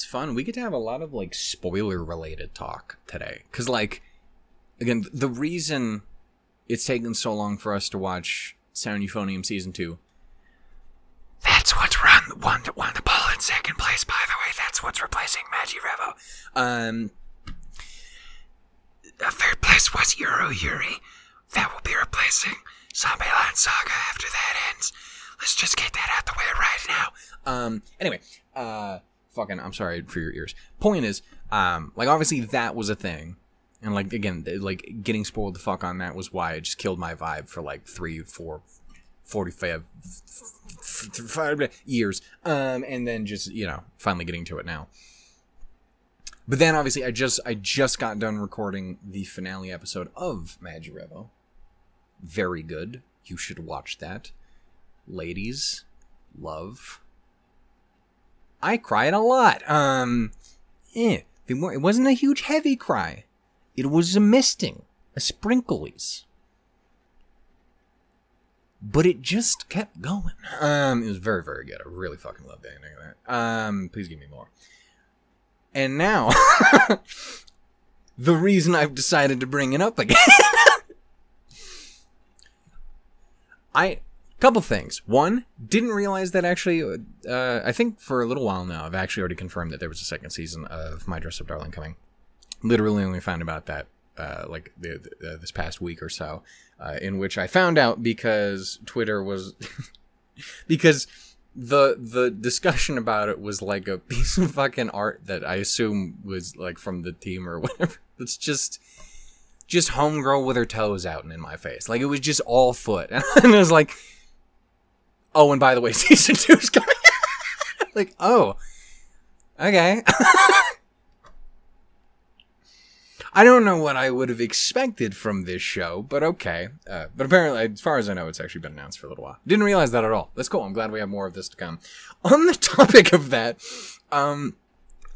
fun. We get to have a lot of, like, spoiler-related talk today. Because, like, again, the reason it's taken so long for us to watch Sound Euphonium Season 2... That's what's won the ball in second place, by the way. That's what's replacing Mydressupdarling. Third place was Yuri. That will be replacing Zombieland Saga after that ends. Let's just get that out the way right now. Anyway, fucking, I'm sorry for your ears. Point is, like, obviously that was a thing. And, like, again, like, getting spoiled the fuck on that was why it just killed my vibe for, like, 3, 4, 45 years. And then just, you know, finally getting to it now. But then, obviously, I just got done recording the finale episode of Mydressupdarling. Very good. You should watch that. Ladies, love. I cried a lot. It wasn't a huge heavy cry. It was a misting, a sprinklies. But it just kept going. It was very, very good. I really fucking loved the ending of that. Please give me more. And now, the reason I've decided to bring it up again. Couple things. One, didn't realize that actually, I think for a little while now, I've actually already confirmed that there was a second season of Mydressupdarling coming. Literally only found about that, like, this past week or so, in which I found out because Twitter was, because the discussion about it was like a piece of fucking art that I assume was, like, from the team or whatever. It's just homegirl with her toes out and in my face. Like, it was just all foot. And it was like, oh, and by the way, season 2 is coming. Like, oh, okay. I don't know what I would have expected from this show, but okay. But apparently, as far as I know, it's actually been announced for a little while. Didn't realize that at all. That's cool. I'm glad we have more of this to come. On the topic of that, I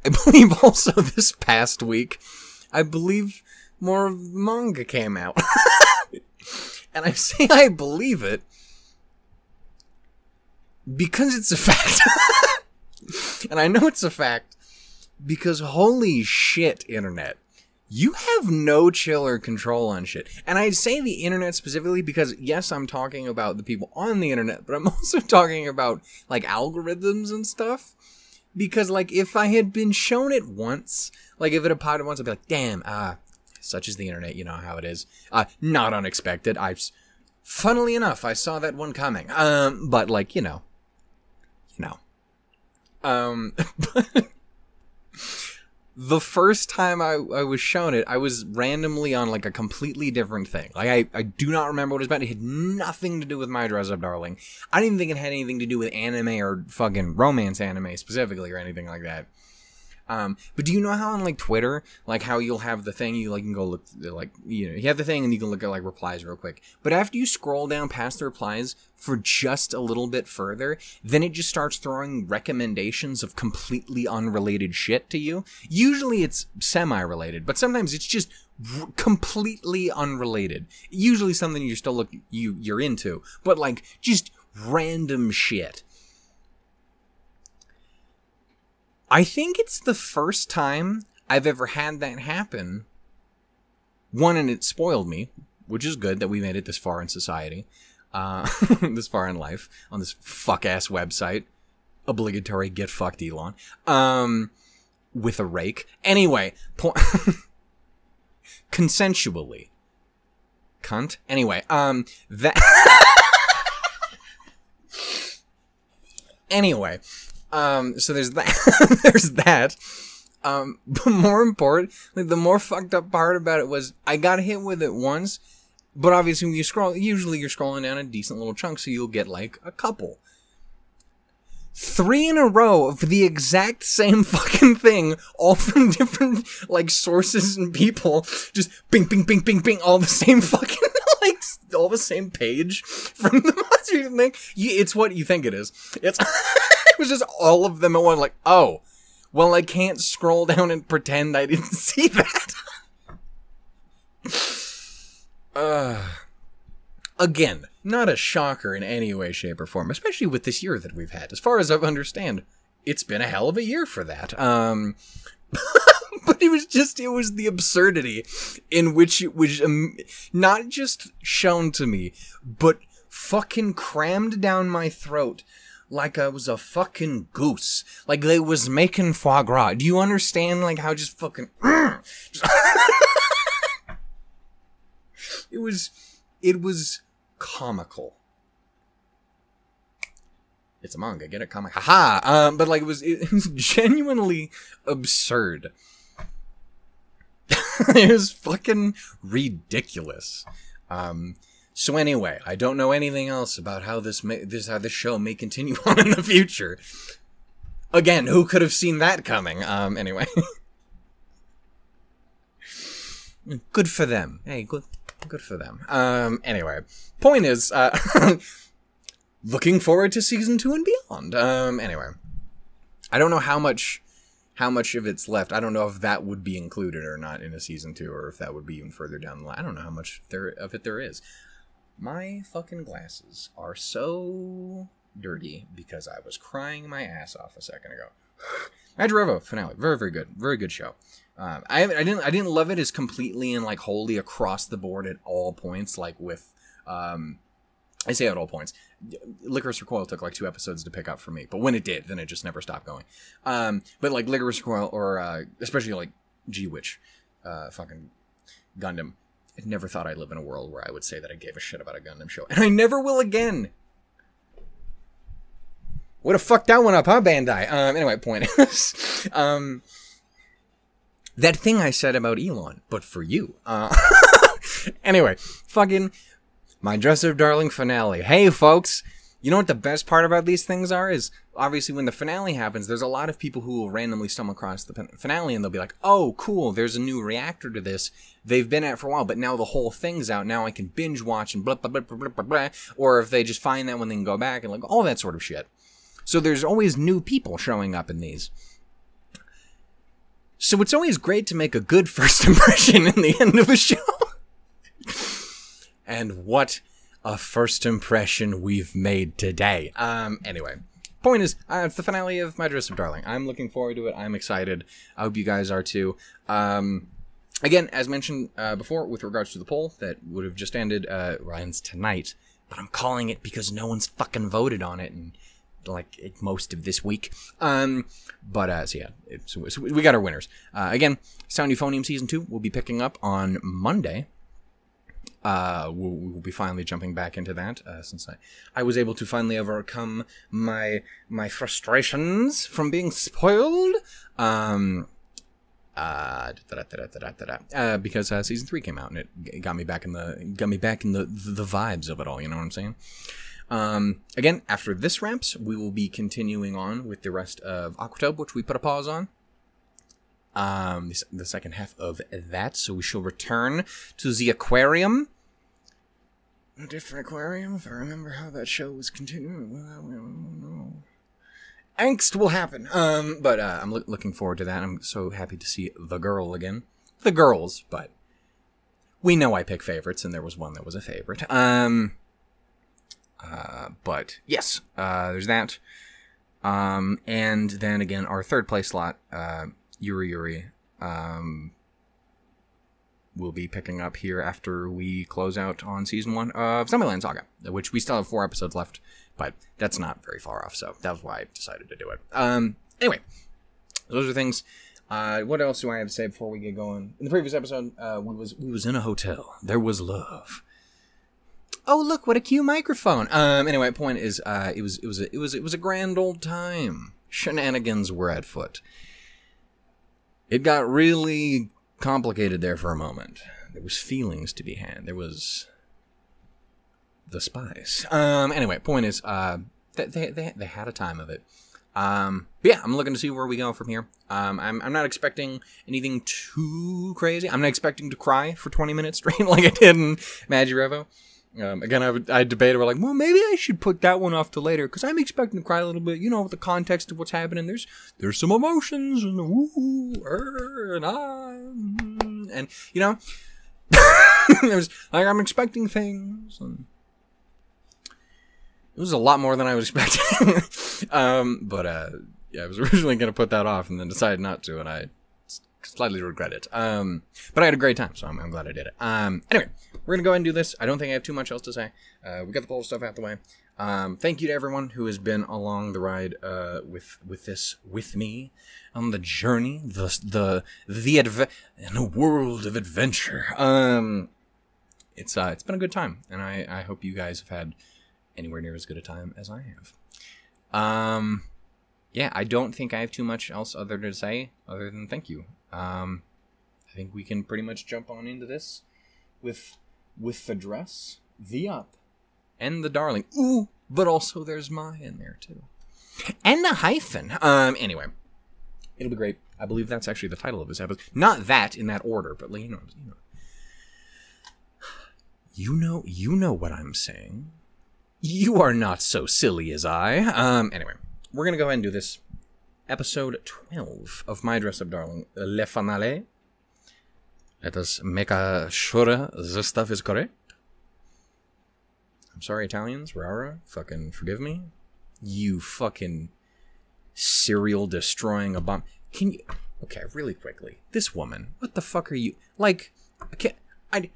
believe also this past week, I believe more of the manga came out. And I say I believe it because it's a fact. And I know it's a fact because holy shit, internet. You have no chill or control on shit. And I say the internet specifically because, yes, I'm talking about the people on the internet, but I'm also talking about, like, algorithms and stuff. Because, like, if I had been shown it once, like, if it had popped up once, I'd be like, damn, such is the internet, you know how it is. Not unexpected. Funnily enough, I saw that one coming. But, like, you know. But the first time I was shown it, I was randomly on, like, a completely different thing. Like, I do not remember what it was about. It had nothing to do with Mydressupdarling. I didn't even think it had anything to do with anime or fucking romance anime specifically or anything like that. But do you know how on, like, Twitter, like, how you'll have the thing, you, like, can go look, like, you know, you have the thing and you can look at, like, replies real quick. But after you scroll down past the replies for just a little bit further, then it just starts throwing recommendations of completely unrelated shit to you. Usually it's semi-related, but sometimes it's just completely unrelated. Usually something you're into, but, like, just random shit. I think it's the first time I've ever had that happen. One, and it spoiled me, which is good that we made it this far in society, this far in life, on this fuck-ass website. Obligatory get fucked, Elon. With a rake. Anyway, consensually. Cunt. Anyway, that... Anyway... so there's that, there's that, but more important, like, the more fucked up part about it was, I got hit with it once, but obviously when you scroll, usually you're scrolling down a decent little chunk, so you'll get, like, a couple. 3 in a row of the exact same fucking thing, all from different, like, sources and people, just bing, bing, bing, bing, bing, all the same fucking, like, all the same page from the monster thing. It's what you think it is. It's... It was just all of them at once, like, oh, well, I can't scroll down and pretend I didn't see that. Again, not a shocker in any way, shape, or form, especially with this year that we've had. As far as I understand, it's been a hell of a year for that. But it was the absurdity in which it was not just shown to me, but fucking crammed down my throat like I was a fucking goose. Like they was making foie gras. Do you understand, like, how just fucking... It was comical. It's a manga, get it? Comic. Haha! But, like, it was genuinely absurd. It was fucking ridiculous. So anyway, I don't know anything else about how this show may continue on in the future. Again, who could have seen that coming? Anyway. Good for them. Hey, good for them. Anyway, point is, looking forward to season 2 and beyond. Anyway, I don't know how much of it's left. I don't know if that would be included or not in a season 2, or if that would be even further down the line. I don't know how much of it there is. My fucking glasses are so dirty because I was crying my ass off a second ago. Mydressupdarling finale, very good show. I didn't love it as completely and like wholly across the board at all points, like with I say at all points. Licorice Recoil took like 2 episodes to pick up for me, but when it did, then it just never stopped going. But like Licorice Recoil, or especially like G-Witch, fucking Gundam, I never thought I'd live in a world where I would say that I gave a shit about a Gundam show, and I never will again. Would have fucked that one up, huh, Bandai? Anyway, point is, that thing I said about Elon, but for you. Anyway, fucking Mydressupdarling finale. Hey, folks, you know what the best part about these things are? Is obviously when the finale happens, there's a lot of people who will randomly stumble across the finale and they'll be like, oh, cool, there's a new reactor to this. They've been at it for a while, but now the whole thing's out. Now I can binge watch and blah, blah, blah, blah, blah, blah. Or if they just find that one, they can go back and like all that sort of shit. So there's always new people showing up in these. So it's always great to make a good first impression in the end of a show. And what a first impression we've made today. Anyway, point is, it's the finale of Mydressupdarling. I'm looking forward to it. I'm excited. I hope you guys are too. Again, as mentioned before, with regards to the poll that would have just ended, Ryan's tonight, but I'm calling it because no one's fucking voted on it, and like most of this week. So yeah, so we got our winners. Again, Sound Euphonium Season 2 will be picking up on Monday. We'll be finally jumping back into that, since I was able to finally overcome my frustrations from being spoiled. Because Season 3 came out and it got me back in the vibes of it all, you know what I'm saying? Again, after this wraps, we will be continuing on with the rest of Aquatope, which we put a pause on. The second half of that, so we shall return to the aquarium. A different aquarium, if I remember how that show was continuing. Angst will happen. But I'm looking forward to that. I'm so happy to see the girl again. The girls, but we know I pick favorites, and there was one that was a favorite. But yes, there's that. And then again, our third place slot, Yuri, will be picking up here after we close out on Season 1 of Zombieland Saga, which we still have 4 episodes left, but that's not very far off, so that was why I decided to do it. Anyway, those are things. What else do I have to say before we get going? In the previous episode, we was in a hotel. There was love. Oh, look, what a cute microphone. Anyway, point is, it was a grand old time. Shenanigans were at foot. It got really complicated there for a moment. There was feelings to be had. There was the spice. Anyway, point is, they had a time of it. But yeah, I'm looking to see where we go from here. I'm not expecting anything too crazy. I'm not expecting to cry for 20 minutes straight like I did in Mydressupdarling. Again, I debated, like, well, maybe I should put that one off to later, because I'm expecting to cry a little bit, you know, with the context of what's happening. There's some emotions, and and you know, there's, like, I'm expecting things, and it was a lot more than I was expecting. But Yeah, I was originally going to put that off and then decided not to, and I slightly regret it. But I had a great time, so I'm glad I did it. Anyway, we're going to go ahead and do this. I don't think I have too much else to say. We got the poll stuff out the way. Thank you to everyone who has been along the ride with me on the journey, in a world of adventure. It's been a good time, and I hope you guys have had anywhere near as good a time as I have. Yeah, I don't think I have too much else other to say other than thank you. I think we can pretty much jump on into this with the dress, the up, and the darling. Ooh, but also there's my in there too. And the hyphen. Anyway, it'll be great. I believe that's actually the title of this episode. Not that in that order, but like, you know what I'm saying. You are not so silly as I. Anyway, we're gonna go ahead and do this. Episode 12 of My Dress Up Darling, Le Finale. Let us make sure this stuff is correct. I'm sorry, Italians. Rara, fucking forgive me. You fucking cereal destroying a bomb. Can you... Okay, really quickly. This woman, what the fuck are you... Like,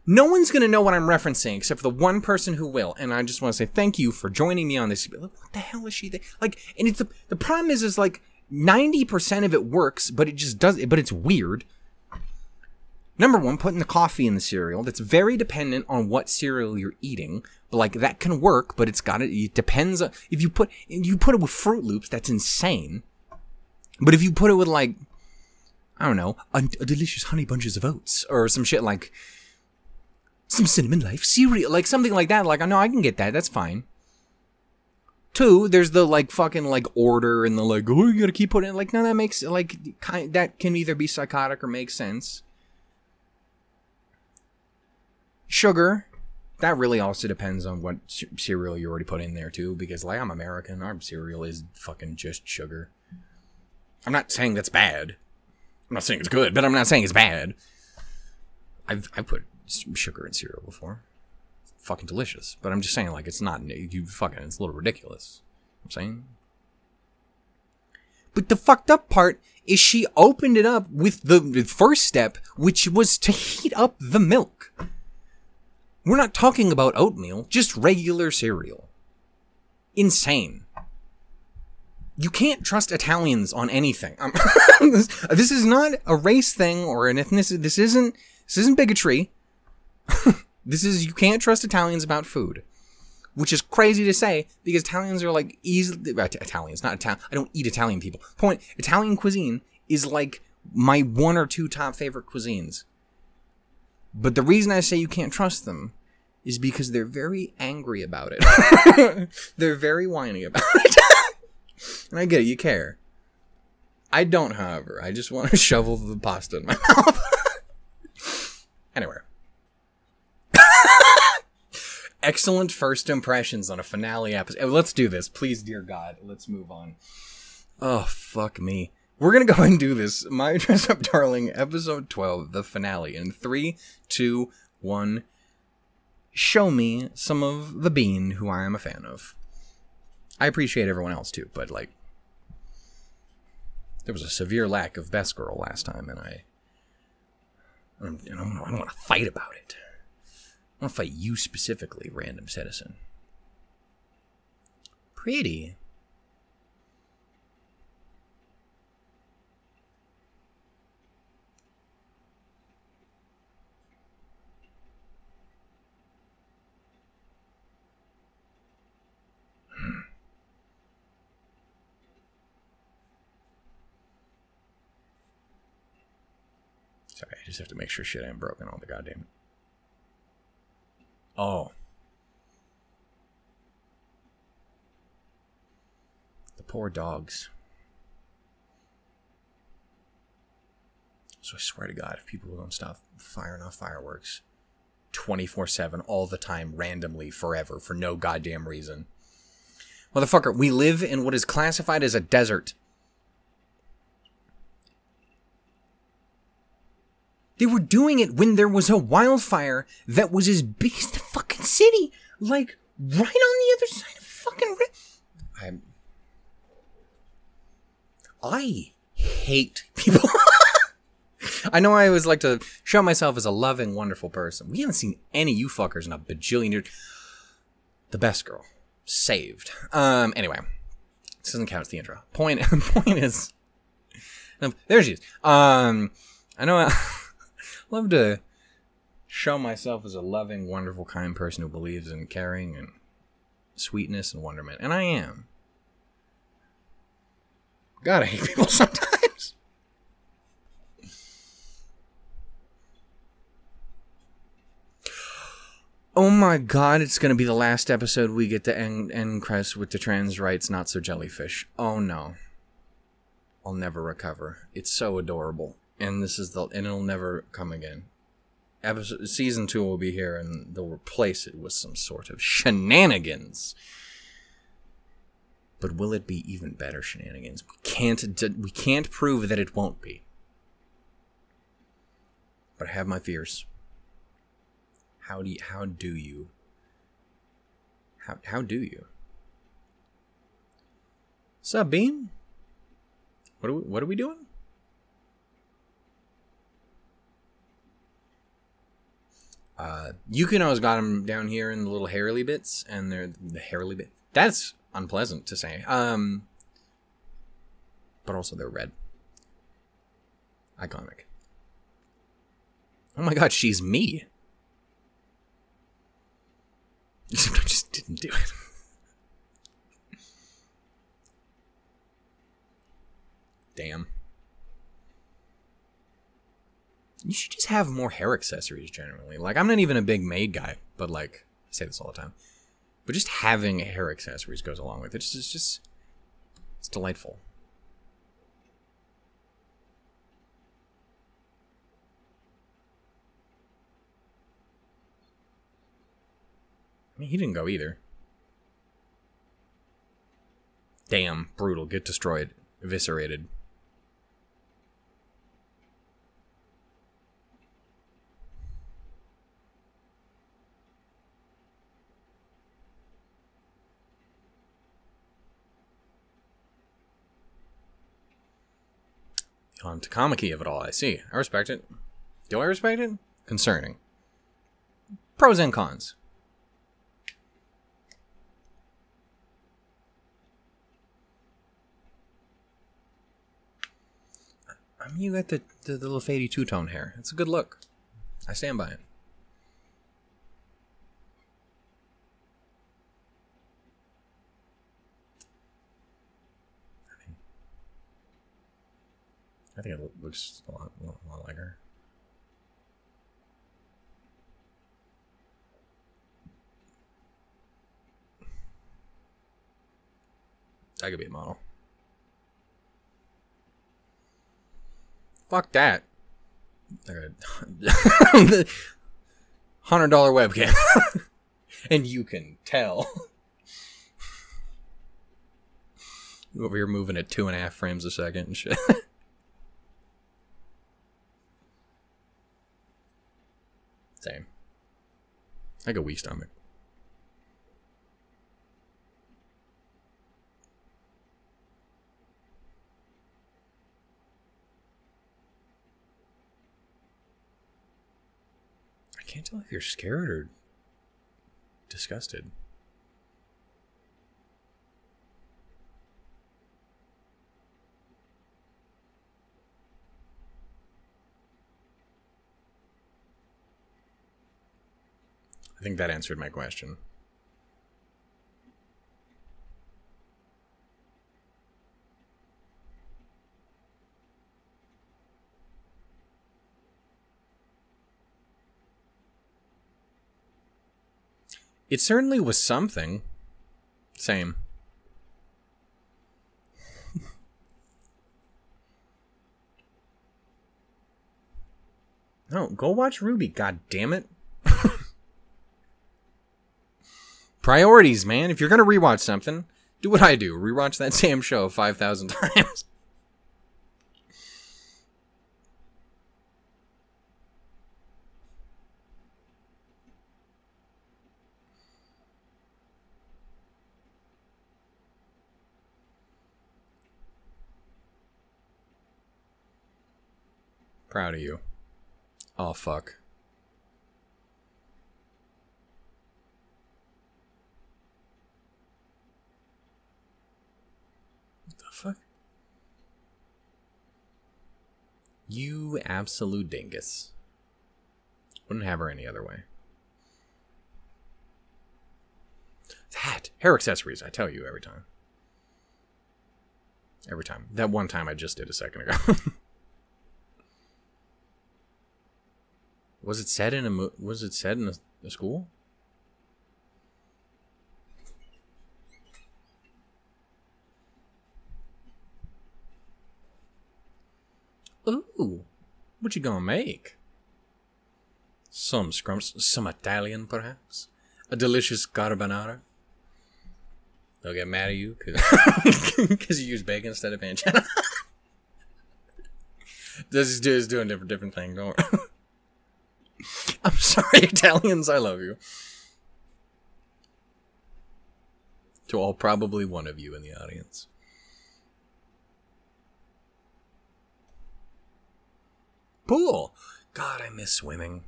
no one's gonna know what I'm referencing except for the one person who will, and I just want to say thank you for joining me on this. What the hell is she... Like, and it's the problem is like... 90% of it works, but it just does. But it's weird. Number one, putting the coffee in the cereal. That's very dependent on what cereal you're eating. But like that can work, but it depends. If you put it with Fruit Loops, that's insane. But if you put it with like, I don't know, a delicious honey bunches of oats or some shit like some Cinnamon Life cereal, like something like that. Like I know I can get that. That's fine. Two, there's the like fucking like order and the like, oh, you gotta keep putting it. Like, no, that makes like that can either be psychotic or make sense. Sugar, that really also depends on what cereal you already put in there too. Because like I'm American, our cereal is fucking just sugar. I'm not saying that's bad. I'm not saying it's good, but I'm not saying it's bad. I've put sugar in cereal before. Fucking delicious, but I'm just saying like it's not it's a little ridiculous. I'm saying, but the fucked up part is she opened it up with the first step, which was to heat up the milk. We're not talking about oatmeal, just regular cereal. Insane. You can't trust Italians on anything. This is not a race thing or an ethnicity. This isn't bigotry. This is, you can't trust Italians about food. Which is crazy to say, because Italians are like easily... Italians, not Italian. I don't eat Italian people. Point, Italian cuisine is like my one or two top favorite cuisines. But the reason I say you can't trust them is because they're very angry about it. They're very whiny about it. And I get it, you care. I don't, however. I just want to shovel the pasta in my mouth. Anyway. Excellent first impressions on a finale episode. Let's do this. Please, dear God. Let's move on. Oh, fuck me. We're going to go and do this. My Dress Up Darling, episode 12, the finale. In 3, 2, 1. Show me some of the bean who I am a fan of. I appreciate everyone else, too, but, like, there was a severe lack of Best Girl last time, and I don't want to fight about it. I want to fight you specifically, random citizen. Pretty. Sorry, I just have to make sure shit ain't broken all the goddamn... Oh. The poor dogs. So I swear to God, if people don't stop firing off fireworks 24/7, all the time, randomly, forever, for no goddamn reason. Motherfucker, we live in what is classified as a desert. They were doing it when there was a wildfire that was as big as the fucking city. Like, right on the other side of fucking... I hate people. I know I always like to show myself as a loving, wonderful person. We haven't seen any of you fuckers in a bajillion years. The best girl. Saved. Anyway. This doesn't count as the intro. Point is... there she is. I know I love to show myself as a loving, wonderful, kind person who believes in caring and sweetness and wonderment. And I am. God, I hate people sometimes. Oh my god, it's going to be the last episode we get to end Crest with the trans rights not so jellyfish. Oh no. I'll never recover. It's so adorable. And it'll never come again. Season 2 will be here and they'll replace it with some sort of shenanigans. But will it be even better shenanigans? We can't prove that it won't be. But I have my fears. How do you? Sup, Bean? What are we doing? Yukino's got them down here in the little hairly bits, and they're the hairly bit. That's unpleasant to say. But also they're red. Iconic. Oh my god, she's me. Except I just didn't do it. Damn. You should just have more hair accessories generally. Like, I'm not even a big maid guy, but like, I say this all the time. But just having hair accessories goes along with it. It's delightful. I mean, he didn't go either. Damn, brutal. Get destroyed. Eviscerated. On Takamaki of it all, I see. I respect it. Do I respect it? Concerning. Pros and cons. I mean, you got the little fadey two-tone hair. It's a good look. I stand by it. I think it looks a lot like her. I could be a model. Fuck that. $100 webcam. And you can tell. Over here moving at 2.5 frames a second and shit. Same. Like a wee stomach. I can't tell if you're scared or disgusted. I think that answered my question. It certainly was something. Same. No, go watch Ruby, god damn it. Priorities, man. If you're gonna rewatch something, do what I do. Rewatch that same show 5,000 times. Proud of you. Oh, fuck. What the fuck? You absolute dingus. Wouldn't have her any other way. That. Hair accessories, I tell you every time. Every time. That one time I just did a second ago. Was it set in a school? Ooh. What you gonna make? Some scrumps, some Italian perhaps? A delicious carbonara? They'll get mad at you because you use bacon instead of pancetta. This dude is doing different thing. Don't worry. I'm sorry, Italians. I love you. To all, probably one of you in the audience. Pool. God, I miss swimming.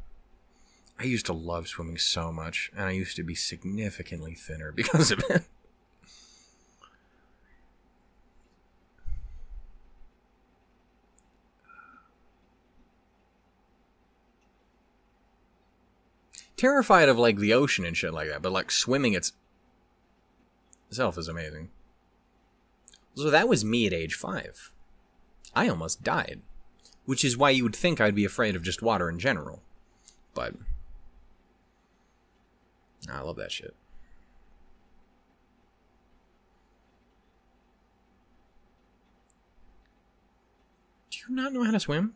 I used to love swimming so much, and I used to be significantly thinner because of it. Terrified of, like, the ocean and shit like that, but, like, swimming itself is amazing. So that was me at age 5. I almost died. Which is why you would think I'd be afraid of just water in general. But I love that shit. Do you not know how to swim?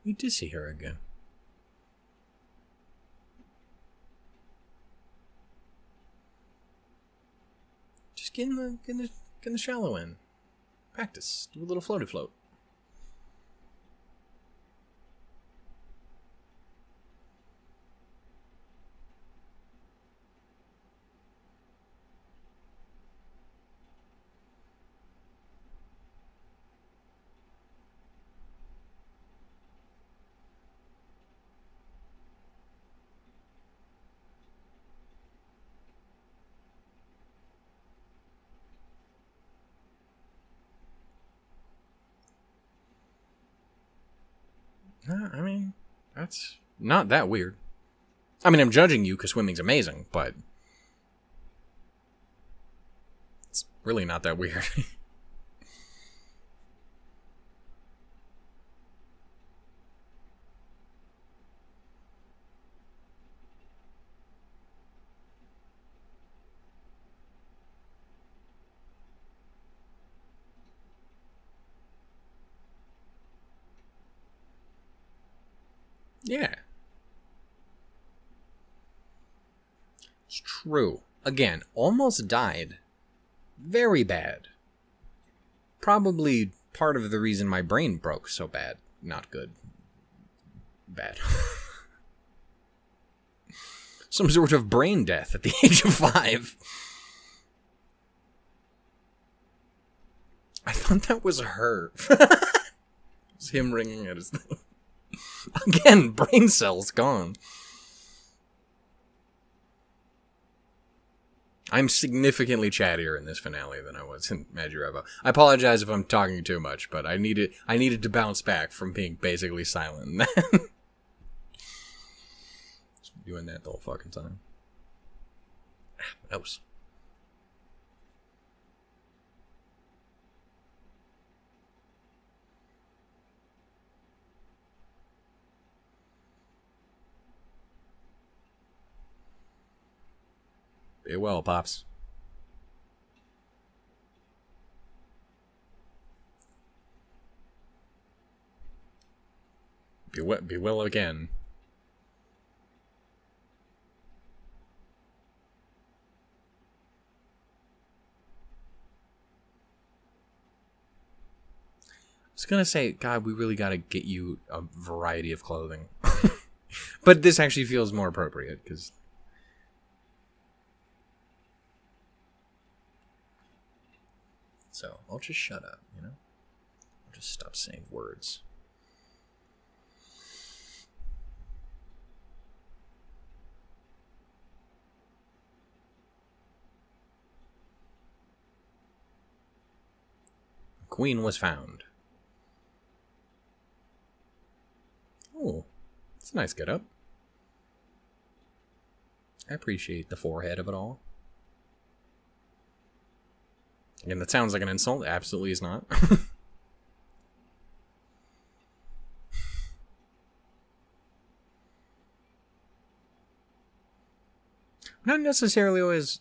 We did see her again. Just get in the shallow end. Practice. Do a little floaty float. I mean, that's not that weird. I mean, I'm judging you because swimming's amazing, but it's really not that weird. Yeah. It's true. Again, almost died. Very bad. Probably part of the reason my brain broke so bad. Not good. Bad. Some sort of brain death at the age of 5. I thought that was her. It was him ringing at his thing. Again, brain cells gone. I'm significantly chattier in this finale than I was in Mydressupdarling. I apologize if I'm talking too much, but I needed to bounce back from being basically silent. Just doing that the whole fucking time. That was... Be well, Pops. Be well again. I was gonna say, God, we really gotta get you a variety of clothing. But this actually feels more appropriate, because So I'll just shut up, you know? I'll just stop saying words. The queen was found. Oh, it's a nice get-up. I appreciate the forehead of it all. Again, that sounds like an insult. It absolutely is not. Not necessarily always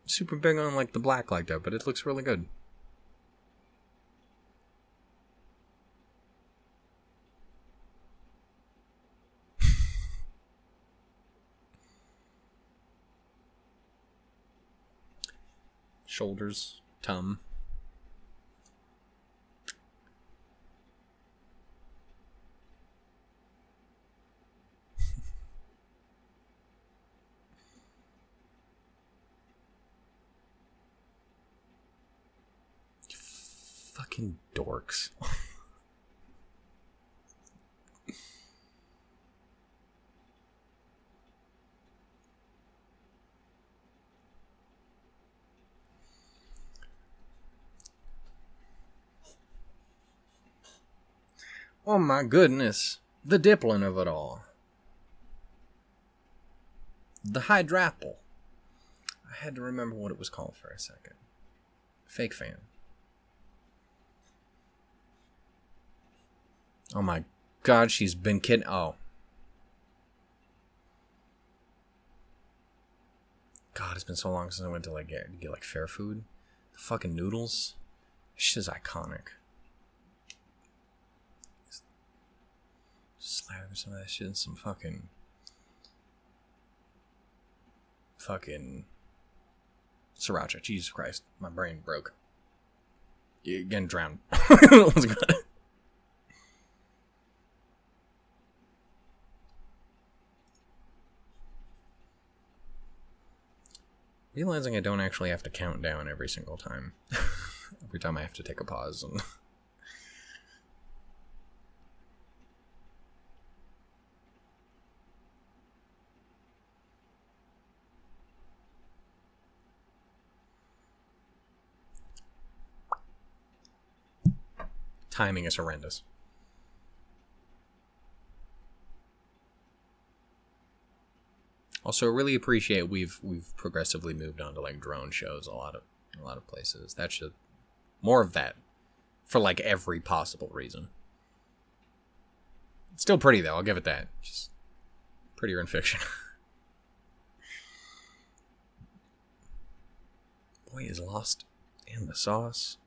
super big on like the black like that, but it looks really good. Shoulders, tum. Fucking dorks. Oh my goodness. The diplin of it all. The hydrapple. I had to remember what it was called for a second. Fake fan. Oh my god, she's been kidding. Oh. God, it's been so long since I went to like get like fair food. The fucking noodles. Shit is iconic. Slap some of that shit in some fucking sriracha. Jesus Christ, my brain broke. You're getting drowned. Realizing I don't actually have to count down every single time. Every time I have to take a pause and timing is horrendous. Also, really appreciate we've progressively moved on to like drone shows a lot of places. That should more of that for like every possible reason. It's still pretty though, I'll give it that. Just prettier in fiction. Boy is lost in the sauce.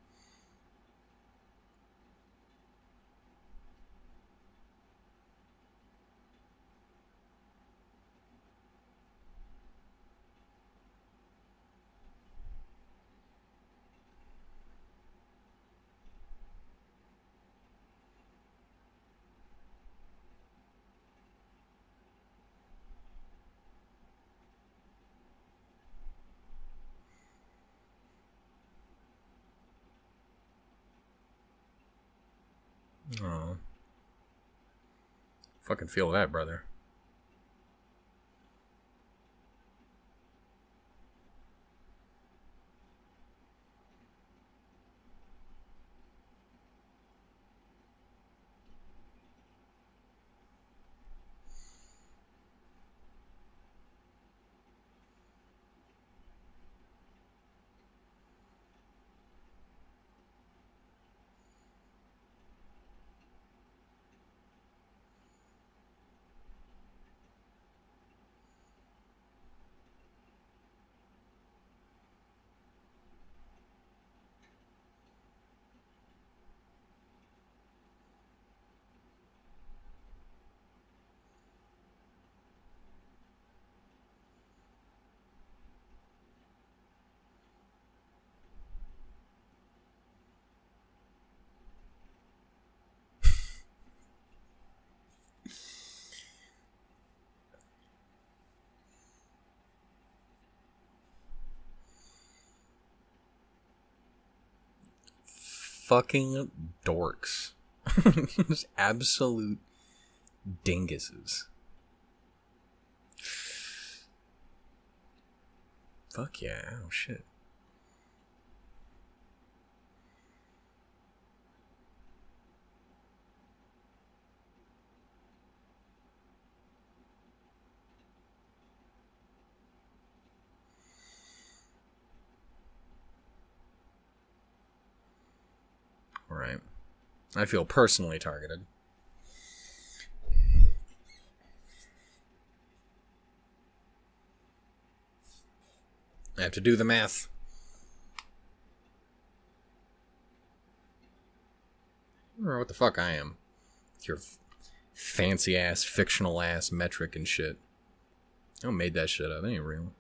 Oh. Fucking feel that, brother. fucking dorks. Just absolute dinguses. Fuck yeah. Oh shit. Alright. I feel personally targeted. I have to do the math. I don't know what the fuck I am. Your fancy ass, fictional ass metric and shit. I made that shit up. It ain't real.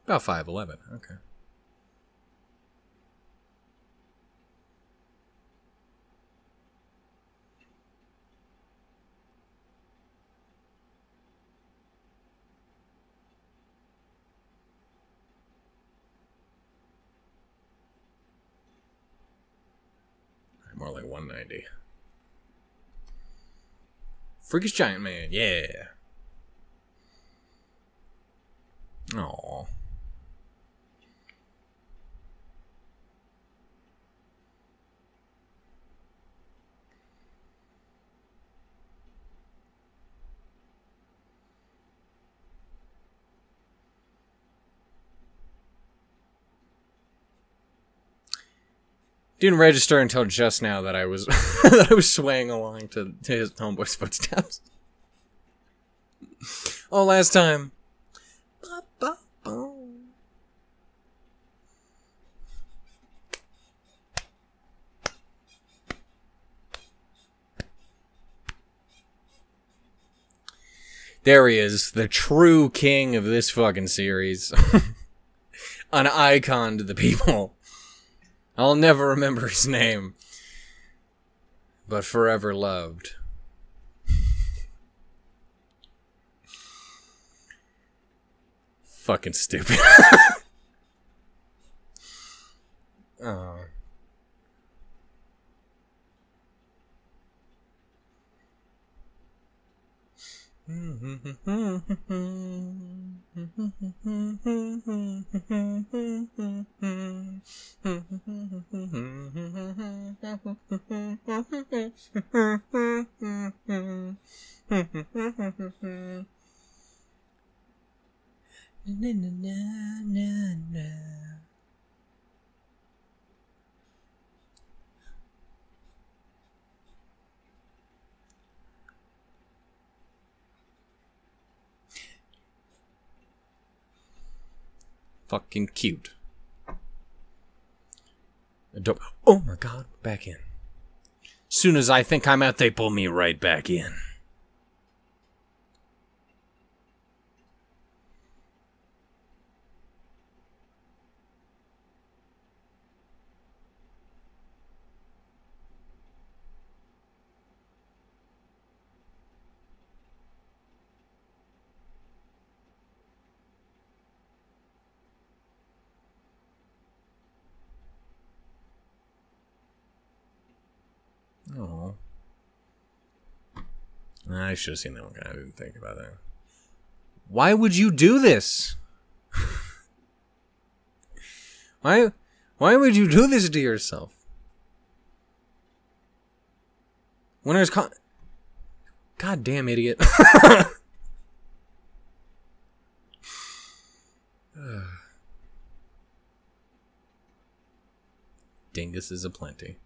About 5'11". Okay. More like 190. Freakish giant man, yeah. Aww. Didn't register until just now that I was that I was swaying along to his homeboy's footsteps. Oh, last time. There he is, the true king of this fucking series. An icon to the people. I'll never remember his name, but forever loved. Fucking stupid. Oh. Fucking cute. Dope. Oh my god, back in. Soon as I think I'm out, they pull me right back in. Oh. I should have seen that one. I didn't think about that. Why would you do this? Why would you do this to yourself? Winner's goddamn idiot. Dinguses aplenty.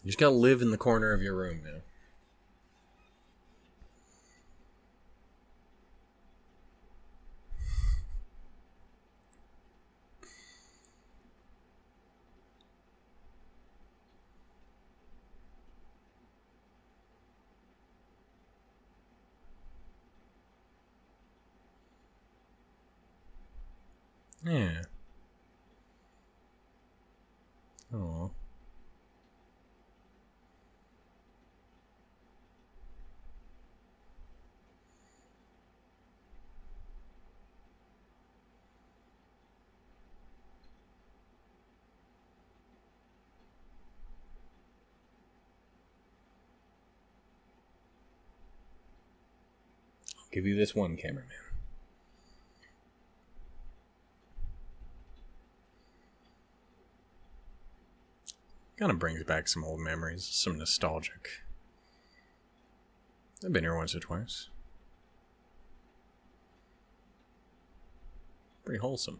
You just gotta live in the corner of your room now. Yeah. Oh. I'll give you this one, cameraman. Kind of brings back some old memories, some nostalgic. I've been here once or twice. Pretty wholesome.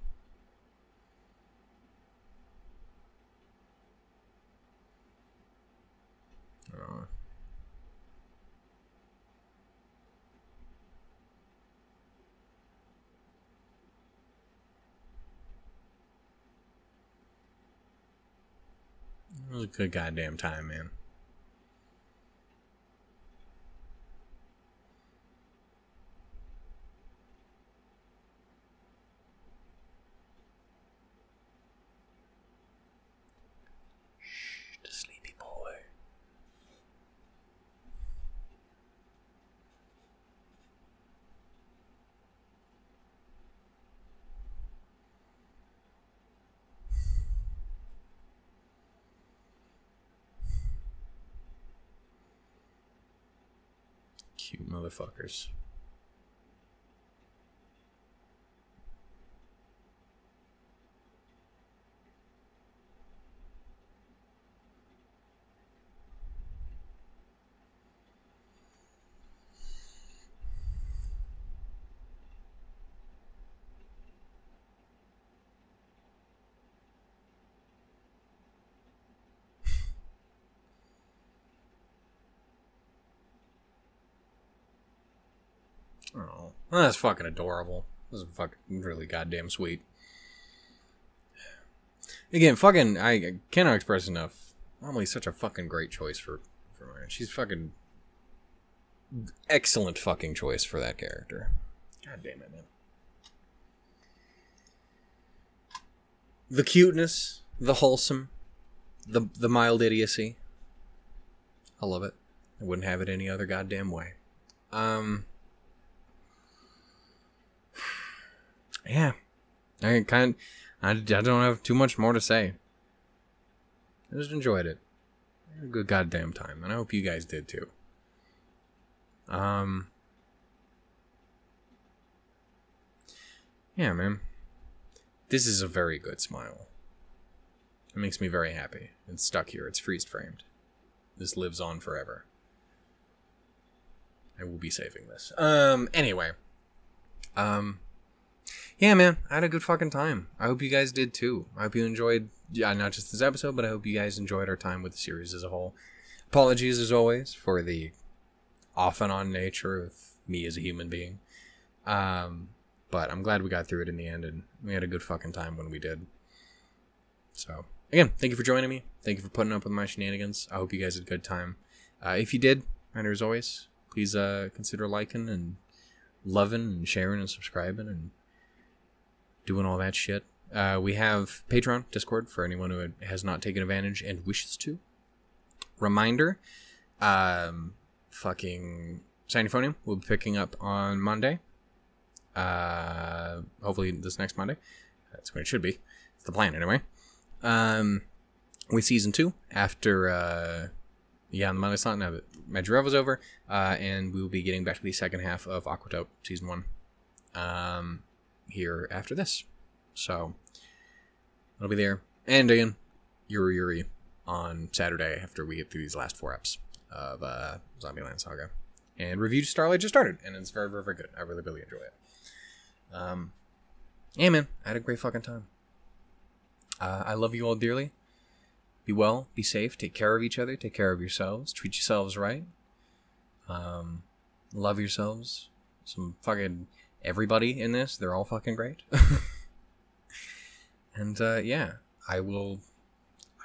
It was a good goddamn time, man. Shh, the sleepy boy. Cute motherfuckers. Oh, well, that's fucking adorable. This is fucking really goddamn sweet. Again, fucking, I cannot express enough. Amelie's such a fucking great choice for Marion. She's fucking excellent fucking choice for that character. God damn it, man. The cuteness, the wholesome, the mild idiocy. I love it. I wouldn't have it any other goddamn way. Yeah. I don't have too much more to say. I just enjoyed it. I had a good goddamn time, and I hope you guys did too. Yeah, man. This is a very good smile. It makes me very happy. It's stuck here. It's freeze-framed. This lives on forever. I will be saving this. Anyway. Yeah, man. I had a good fucking time. I hope you guys did too. I hope you enjoyed, not just this episode, but I hope you guys enjoyed our time with the series as a whole. Apologies, as always, for the off and on nature of me as a human being. But I'm glad we got through it in the end, and we had a good fucking time when we did. So, again, thank you for joining me. Thank you for putting up with my shenanigans. I hope you guys had a good time. If you did, and as always, please consider liking and loving and sharing and subscribing and doing all that shit. We have Patreon, Discord, for anyone who has not taken advantage and wishes to. Reminder, fucking Signiphonium will be picking up on Monday. Hopefully this next Monday. That's when it should be. It's the plan anyway. With season 2 after on the Monday slot now that Mydressupdarling was over, and we will be getting back to the second half of Aquatope season 1 here after this. So it'll be there. And again, Yuri on Saturday after we get through these last 4 eps of Zombieland Saga. And Review to Starlight just started, and it's very, very, very good. I really, really enjoy it. Yeah, man, I had a great fucking time. I love you all dearly. Be well, be safe, take care of each other, take care of yourselves, treat yourselves right. Love yourselves. Some fucking everybody in this, they're all fucking great. And yeah, I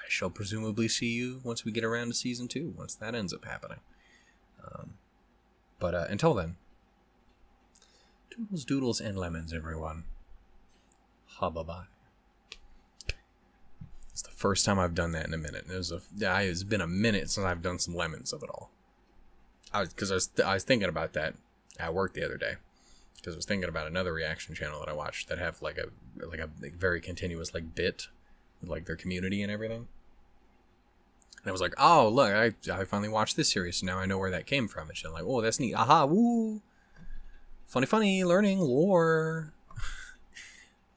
shall presumably see you once we get around to season 2, once that ends up happening. But until then, toodles, doodles, and lemons, everyone. Bye-bye. It's the first time I've done that in a minute. It's been a minute since I've done some lemons of it all. I was thinking about that at work the other day. Because I was thinking about another reaction channel that I watched that have like a very continuous like bit with like their community and everything. And I was like, oh look, I finally watched this series, so now I know where that came from. And shit. I'm like, oh, that's neat. Aha, woo. Funny, learning lore.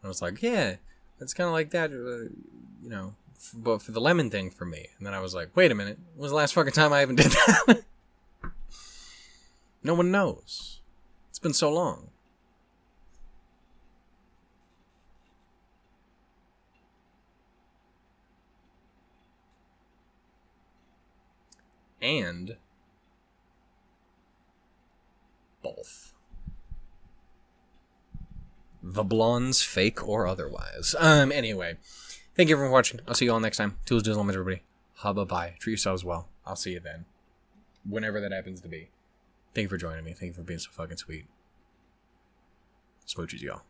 I was like, yeah, it's kind of like that, you know, but for the lemon thing for me. And then I was like, wait a minute, when was the last fucking time I even did that? No one knows. It's been so long. And both. The blondes, fake or otherwise. Anyway. Thank you everyone for watching. I'll see you all next time. Tools, dizzle, everybody. Bye-bye. Treat yourselves well. I'll see you then. Whenever that happens to be. Thank you for joining me. Thank you for being so fucking sweet. Smooches, y'all.